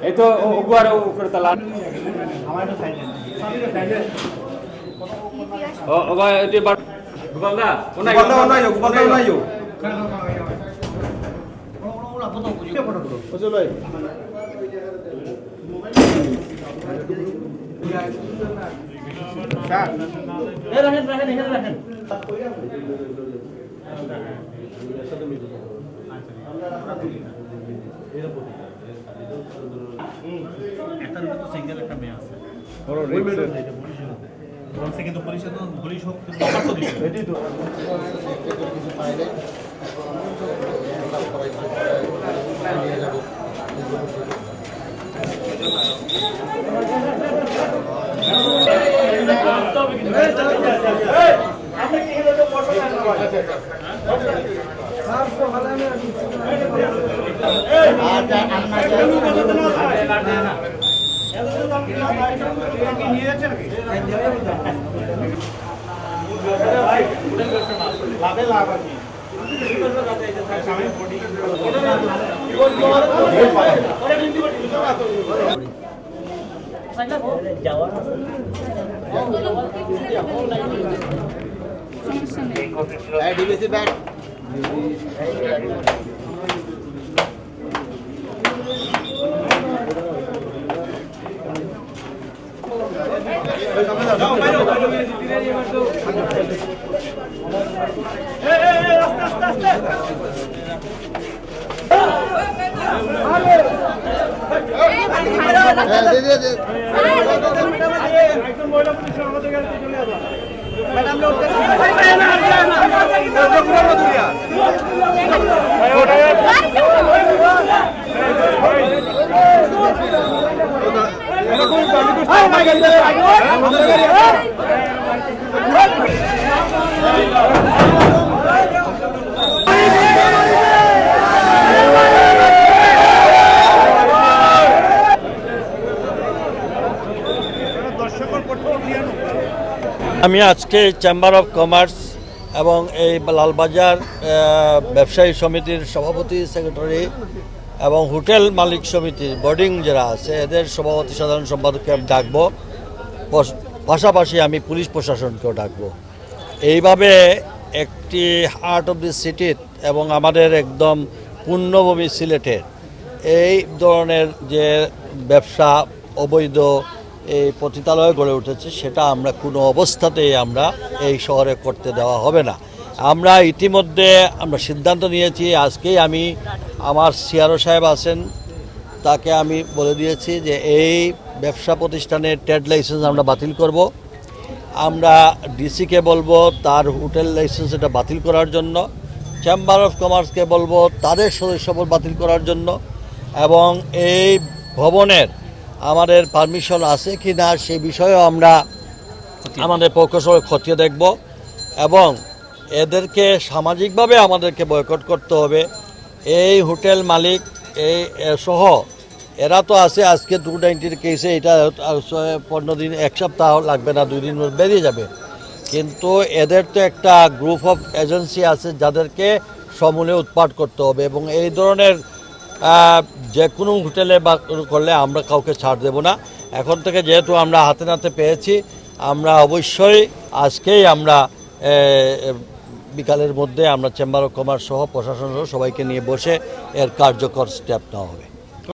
এই তো উপরে উপরে তালা ও ওবা এটি বার গোপালদা ওনাই ওনাই গোপালদা ওনাই ওলা ফটো ফটো চলো স্যার এ রাখেন রাখেন এখানে রাখেন একটা তো সিঙ্গেল একটা মেয়ে আছে বড় রিক্স এটা পুলিশ বলছে কিন্তু পুলিশ হোক কিন্তু আমার তো দিছে এটাই তো কিছু পাই নাই নিয়ে যাব আপনি কি হলো তো পয়সা না স্যার তো হালানে আমি আজকে চেম্বার অফ কমার্স এবং এই লালবাজার ব্যবসায়ী সমিতির সভাপতি সেক্রেটারি এবং হোটেল মালিক সমিতির বোর্ডিং যারা আছে এদের সভাপতি সাধারণ সম্পাদককে আমি ডাকবো, পাশাপাশি আমি পুলিশ প্রশাসনকেও ডাকবো। এইভাবে একটি হার্ট অফ দি সিটির এবং আমাদের একদম পূর্ণভূমি সিলেটের এই ধরনের যে ব্যবসা অবৈধ এই পতিতালয় গড়ে উঠেছে সেটা আমরা কোনো অবস্থাতেই আমরা এই শহরে করতে দেওয়া হবে না। আমরা ইতিমধ্যে আমরা সিদ্ধান্ত নিয়েছি, আজকেই আমি আমার সিআরও সাহেব আছেন তাকে আমি বলে দিয়েছি যে এই ব্যবসা প্রতিষ্ঠানের ট্রেড লাইসেন্স আমরা বাতিল করব। আমরা ডিসিকে বলবো তার হোটেল লাইসেন্স এটা বাতিল করার জন্য, চেম্বার অফ কমার্সকে বলবো তাদের সদস্যপদ বাতিল করার জন্য, এবং এই ভবনের আমাদের পারমিশন আছে কি না সেই বিষয়েও আমরা আমাদের পক্ষ সহ খতিয়ে দেখব এবং এদেরকে সামাজিকভাবে আমাদেরকে বয়কট করতে হবে। এই হোটেল মালিক এই সহ এরা তো আছে আজকে 290 কেসে, এটা 15 দিন 1 সপ্তাহ লাগবে না, 2 দিন বেরিয়ে যাবে, কিন্তু এদের তো একটা গ্রুপ অফ এজেন্সি আছে যাদেরকে সমূলে উৎপাট করতে হবে এবং এই ধরনের যে কোনো হোটেলে বা করলে আমরা কাউকে ছাড় দেব না। এখন থেকে যেহেতু আমরা হাতে নাতে পেয়েছি, আমরা অবশ্যই আজকেই আমরা বিকালের মধ্যে আমরা চেম্বার অফ কমার্স সহ প্রশাসন সহ সবাইকে নিয়ে বসে এর কার্যকর স্টেপ নেওয়া হবে।